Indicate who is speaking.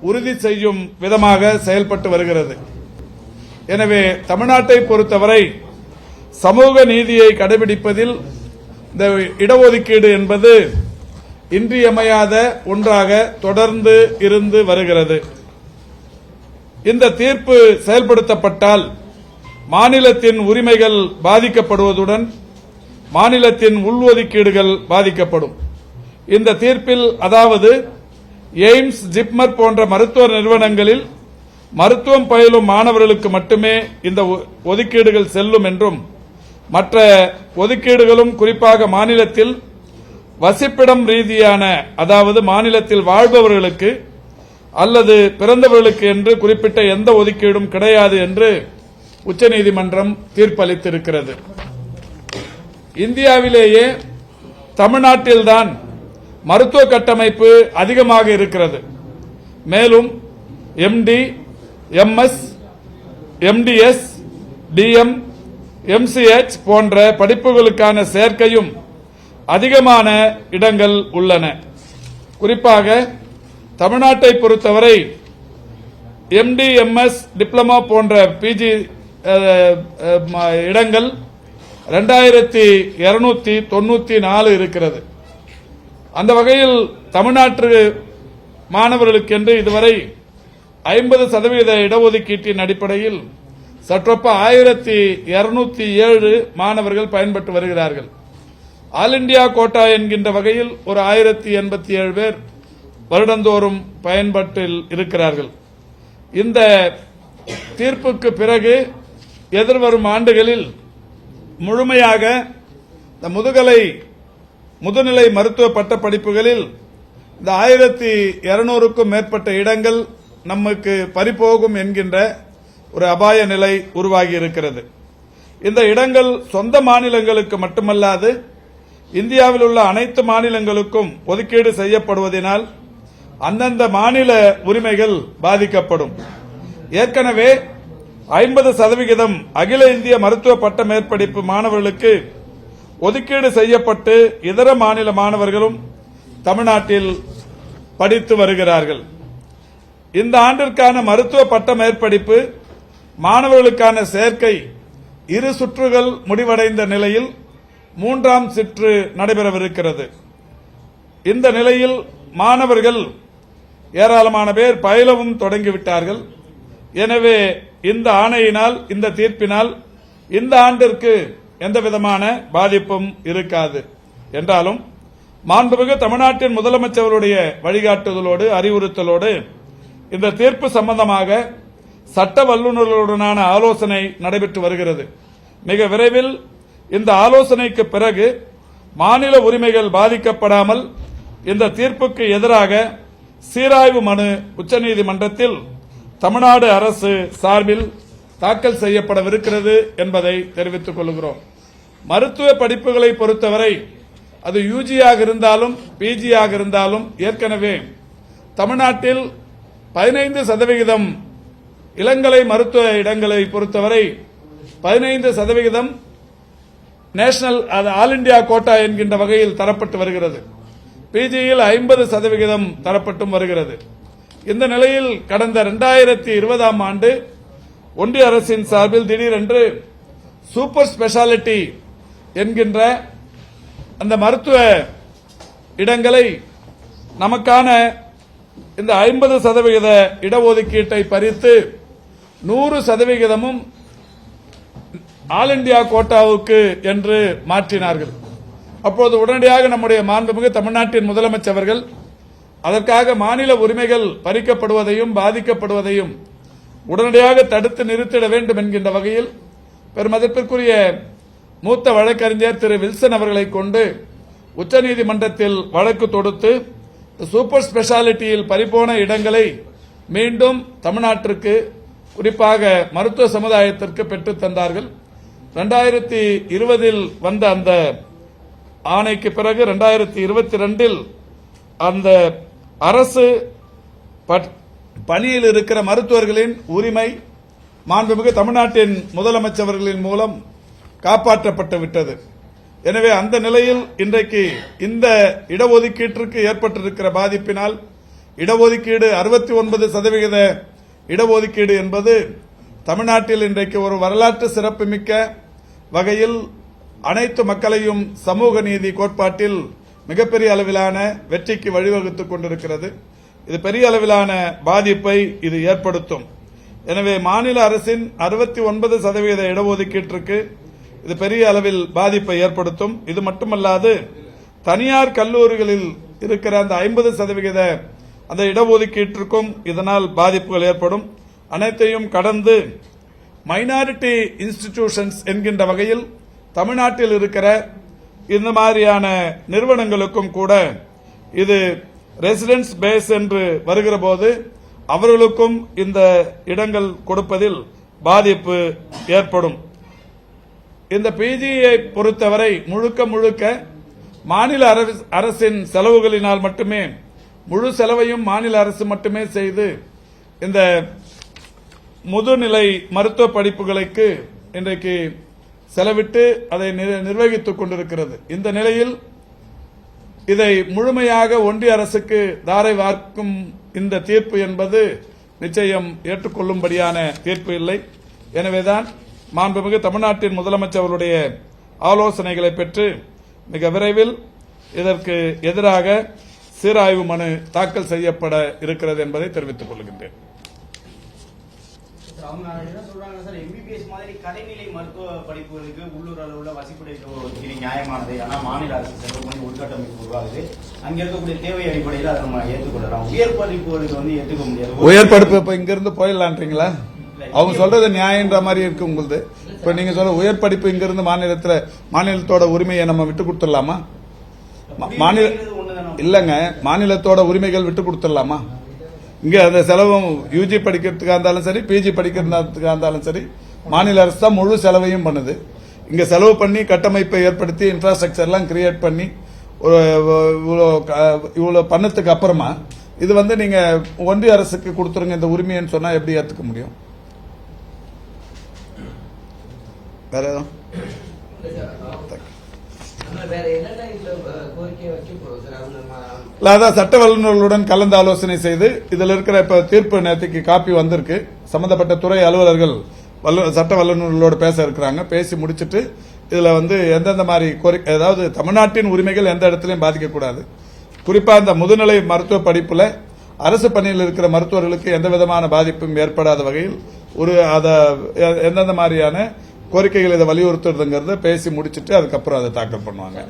Speaker 1: உறுதி செய்யும் விதமாக செயல்பட்டு வருகிறது. எனவே தமிழ்நாட்டை பொறுத்தவரை சமூக நீதியை கடைபிடிப்பதில் இந்த இடஒதுக்கீடு என்பது இன்றியமையாத ஒன்றாக தொடர்ந்து இருந்து வருகிறது. இந்த தீர்ப்பு செயல்படுத்தப்பட்டால் மாநிலத்தின் உரிமைகள் பாதிக்கப்படுவதுடன் மாநிலத்தின் உள்ஒதுக்கீடுகள் பாதிக்கப்படும். இந்த தீர்ப்பில் அதாவது எய்ம்ஸ், ஜிப்மர் போன்ற மருத்துவ நிறுவனங்களில் மருத்துவம் பயிலும் மாணவர்களுக்கு மட்டுமே இந்த ஒதுக்கீடுகள் செல்லும் என்றும் மற்ற ஒதுக்கீடுகளும் குறிப்பாக மாநிலத்தில் வசிப்பிடம் ரீதியான அதாவது மாநிலத்தில் வாழ்பவர்களுக்கு அல்லது பிறந்தவர்களுக்கு என்று குறிப்பிட்ட எந்த ஒதுக்கீடும் கிடையாது என்று உச்சநீதிமன்றம் தீர்ப்பளித்திருக்கிறது. இந்தியாவிலேயே தமிழ்நாட்டில்தான் மருத்துவ கட்டமைப்பு அதிகமாக இருக்கிறது. மேலும் எம்டி, எம்எஸ், எம்டிஎஸ், டிஎம், எம்சிஎச் போன்ற படிப்புகளுக்கான சேர்க்கையும் அதிகமான இடங்கள் உள்ளன. குறிப்பாக தமிழ்நாட்டை பொறுத்தவரை எம்டி, எம்எஸ், டிப்ளமா போன்ற பிஜி இடங்கள் 2294 இருக்கிறது. அந்த வகையில் தமிழ்நாட்டு மாணவர்களுக்கென்று இதுவரை 50% இடஒதுக்கீட்டின் அடிப்படையில் சற்றொப்ப 1207 மாணவர்கள் பயன்பெற்று வருகிறார்கள். ஆல் இண்டியா கோட்டா என்கின்ற வகையில் ஒரு 1087 பேர் வருடந்தோறும் பயன்பாட்டில் இருக்கிறார்கள். இந்த தீர்ப்புக்கு பிறகு எதிர்வரும் ஆண்டுகளில் முழுமையாக இந்த முதுநிலை மருத்துவ பட்டப்படிப்புகளில் இந்த 1200க்கும் மேற்பட்ட இடங்கள் நமக்கு பறிபோகும் என்கின்ற ஒரு அபாய நிலை உருவாகி இருக்கிறது. இந்த இடங்கள் சொந்த மாநிலங்களுக்கு மட்டுமல்லாது இந்தியாவில் உள்ள அனைத்து மாநிலங்களுக்கும் ஒதுக்கீடு செய்யப்படுவதனால் அந்தந்த மாநில உரிமைகள் பாதிக்கப்படும். ஏற்கனவே 50% அகில இந்திய மருத்துவ பட்ட மேற்படிப்பு மாணவர்களுக்கு ஒதுக்கீடு செய்யப்பட்டு இதர மாநில மாணவர்களும் தமிழ்நாட்டில் படித்து வருகிறார்கள். இந்த ஆண்டிற்கான மருத்துவ பட்ட மேற்படிப்பு மாணவர்களுக்கான சேர்க்கை 2 சுற்றுகள் முடிவடைந்த நிலையில் 3ஆம் சுற்று நடைபெறவிருக்கிறது. இந்த நிலையில் மாணவர்கள் ஏராளமான பேர் பயிலவும் தொடங்கிவிட்டார்கள். எனவே இந்த ஆணையினால், இந்த தீர்ப்பினால் இந்த ஆண்டிற்கு எந்தவிதமான பாதிப்பும் இருக்காது. என்றாலும் மாண்புமிகு தமிழ்நாட்டின் முதலமைச்சருடைய வழிகாட்டுதலோடு அறிவுறுத்தலோடு இந்த தீர்ப்பு சம்பந்தமாக சட்ட வல்லுநர்களுடனான ஆலோசனை நடைபெற்று வருகிறது. மிக விரைவில் இந்த ஆலோசனைக்கு பிறகு மாநில உரிமைகள் பாதிக்கப்படாமல் இந்த தீர்ப்புக்கு எதிராக சீராய்வு மனு உச்சநீதிமன்றத்தில் தமிழ்நாடு அரசு சார்பில் தாக்கல் செய்யப்படவிருக்கிறது என்பதை தெரிவித்துக் கொள்கிறோம். மருத்துவ படிப்புகளை பொறுத்தவரை அது யூஜியாக இருந்தாலும் பிஜியாக இருந்தாலும் ஏற்கனவே தமிழ்நாட்டில் 15% இளங்கலை மருத்துவ இடங்களை பொறுத்தவரை 15% நேஷனல் ஆல் இண்டியா கோட்டா என்கின்ற வகையில் தரப்பட்டு வருகிறது. பிஜியில் 50% தரப்பட்டும் வருகிறது. இந்த நிலையில் கடந்த 2020ஆம் ஆண்டு ஒன்றிய அரசின் சார்பில் திடீரென்று சூப்பர் ஸ்பெஷாலிட்டி என்கின்ற அந்த மருத்துவ இடங்களை நமக்கான இந்த 50% இடஒதுக்கீட்டை பறித்து 100% ஆல் இண்டியா கோட்டாவுக்கு என்று மாற்றினார்கள். அப்போது உடனடியாக நம்முடைய மாண்புமிகு தமிழ்நாட்டின் முதலமைச்சர் அவர்கள் அதற்காக மாநில உரிமைகள் பறிக்கப்படுவதையும் பாதிக்கப்படுவதையும் உடனடியாக தடுத்து நிறுத்திட வேண்டும் என்கின்ற வகையில் பெருமதிப்பிற்குரிய மூத்த வழக்கறிஞர் திரு வில்சன் அவர்களை கொண்டு உச்சநீதிமன்றத்தில் வழக்கு தொடுத்து சூப்பர் ஸ்பெஷாலிட்டியில் பறிபோன இடங்களை மீண்டும் தமிழ்நாட்டிற்கு குறிப்பாக மருத்துவ சமுதாயத்திற்கு பெற்றுத் தந்தார்கள். 2020இல் வந்த அந்த ஆணைக்கு பிறகு 2022இல் அந்த அரசு பணியில் இருக்கிற மருத்துவர்களின் உரிமை மாண்புமிகு தமிழ்நாட்டின் முதலமைச்சர்களின் மூலம் காப்பாற்றப்பட்டு விட்டது. எனவே அந்த நிலையில் இன்றைக்கு இந்த இடஒதுக்கீட்டிற்கு ஏற்பட்டிருக்கிற பாதிப்பினால் இடஒதுக்கீடு 69% இடஒதுக்கீடு என்பது தமிழ்நாட்டில் இன்றைக்கு ஒரு வரலாற்று சிறப்புமிக்க வகையில் அனைத்து மக்களையும் சமூக நீதி கோட்பாட்டில் மிகப்பெரிய அளவிலான வெற்றிக்கு வழிவகுத்துக் கொண்டிருக்கிறது. இது பெரிய அளவிலான பாதிப்பை இது ஏற்படுத்தும். எனவே மாநில அரசின் 69% இடஒதுக்கீட்டிற்கு இது பெரிய அளவில் பாதிப்பை ஏற்படுத்தும். இது மட்டுமல்லாது தனியார் கல்லூரிகளில் இருக்கிற அந்த 50% அந்த இடஒதுக்கீட்டிற்கும் இதனால் பாதிப்புகள் ஏற்படும். அனைத்தையும் கடந்து மைனாரிட்டி இன்ஸ்டிடியூஷன்ஸ் என்கின்ற வகையில் தமிழ்நாட்டில் இருக்கிற இந்த மாதிரியான நிறுவனங்களுக்கும் கூட இது ரெசிடென்ஸ் பேஸ் என்று வருகிற போது அவர்களுக்கும் இந்த இடங்கள் கொடுப்பதில் பாதிப்பு ஏற்படும். இந்த பிஜியை பொறுத்தவரை முழுக்க முழுக்க மாநில அரசின் செலவுகளினால் மட்டுமே, முழு செலவையும் மாநில அரசு மட்டுமே செய்து இந்த முதுநிலை மருத்துவ படிப்புகளுக்கு இன்றைக்கு செலவிட்டு அதை நிர்வகித்துக் கொண்டிருக்கிறது. இந்த நிலையில் இதை முழுமையாக ஒன்றிய அரசுக்கு தாரை வார்க்கும் இந்த தீர்ப்பு என்பது நிச்சயம் ஏற்றுக்கொள்ளும்படியான தீர்ப்பு இல்லை. எனவேதான் மாண்புமிகு தமிழ்நாட்டின் முதலமைச்சர் அவருடைய ஆலோசனைகளை பெற்று மிக விரைவில் இதற்கு எதிராக சீராய்வு மனு தாக்கல் செய்யப்பட இருக்கிறது என்பதை தெரிவித்துக் கொள்கின்றேன்.
Speaker 2: அவங்க என்ன சொல்றாங்க சார், எம்பிபிஎஸ் மாதிரி கடைநிலை மருத்துவ படிப்புகளுக்கு உள்ளூர் அளவுல வசிப்புடைய ஒதுக்கீடு நியாயமானது. ஆனா மாநில அரசு செலவு பண்ணி உள்கட்டமைப்பு உருவாகுது. அங்க இருக்கக்கூடிய தேவை அடிப்படையில் அதை நம்ம ஏற்றுக்கொள்ளலாம். உயர் படிப்புகளுக்கு வந்து ஏற்றுக்க முடியாது.
Speaker 1: உயர் படிப்பு இப்ப இங்க இருந்து போயிடலான்றீங்களா? அவங்க சொல்றது நியாயன்ற மாதிரி இருக்கு உங்களுது. இப்ப நீங்க சொல்ற உயர் படிப்பு இங்க இருந்து மாநிலத்தோட உரிமையை நம்ம விட்டு கொடுத்துடலாமா? மாநில இல்லங்க, மாநிலத்தோட உரிமைகள் விட்டு கொடுத்துடலாமா? இங்க அந்த செலவும் யூஜி படிக்கிறதுக்கா இருந்தாலும் சரி, பிஜி படிக்கிறதுக்கா இருந்தாலும் சரி, மாநில அரசு தான் முழு செலவையும் பண்ணுது. இங்க செலவு பண்ணி கட்டமைப்பை ஏற்படுத்தி இன்ஃப்ராஸ்ட்ரக்சர் எல்லாம் கிரியேட் பண்ணி இவ்வளவு பண்ணதுக்கு அப்புறமா இது வந்து நீங்க ஒன்றிய அரசுக்கு கொடுத்துருங்க இந்த உரிமைன்னு சொன்னா எப்படி ஏத்துக்க முடியும்? வேற ஏதோ அதான் சட்ட வல்லுநர்களுடன் கலந்து ஆலோசனை செய்து இதில் இருக்கிற இப்ப தீர்ப்பு நேற்றுக்கு காப்பி வந்திருக்கு. சம்பந்தப்பட்ட துறை அலுவலர்கள் சட்ட வல்லுநர்களோடு பேச இருக்கிறாங்க. பேசி முடிச்சிட்டு இதுல வந்து எந்தெந்த மாதிரி கோரிக்கை, அதாவது தமிழ்நாட்டின் உரிமைகள் எந்த இடத்திலையும் பாதிக்கக்கூடாது. குறிப்பா இந்த முதுநிலை மருத்துவ படிப்புல அரசு பணியில் இருக்கிற மருத்துவர்களுக்கு எந்த விதமான பாதிப்பும் ஏற்படாத வகையில் எந்தெந்த மாதிரியான கோரிக்கைகள் இதை வலியுறுத்துறதுங்கிறத பேசி முடிச்சிட்டு அதுக்கப்புறம் அதை தாக்கல் பண்ணுவாங்க.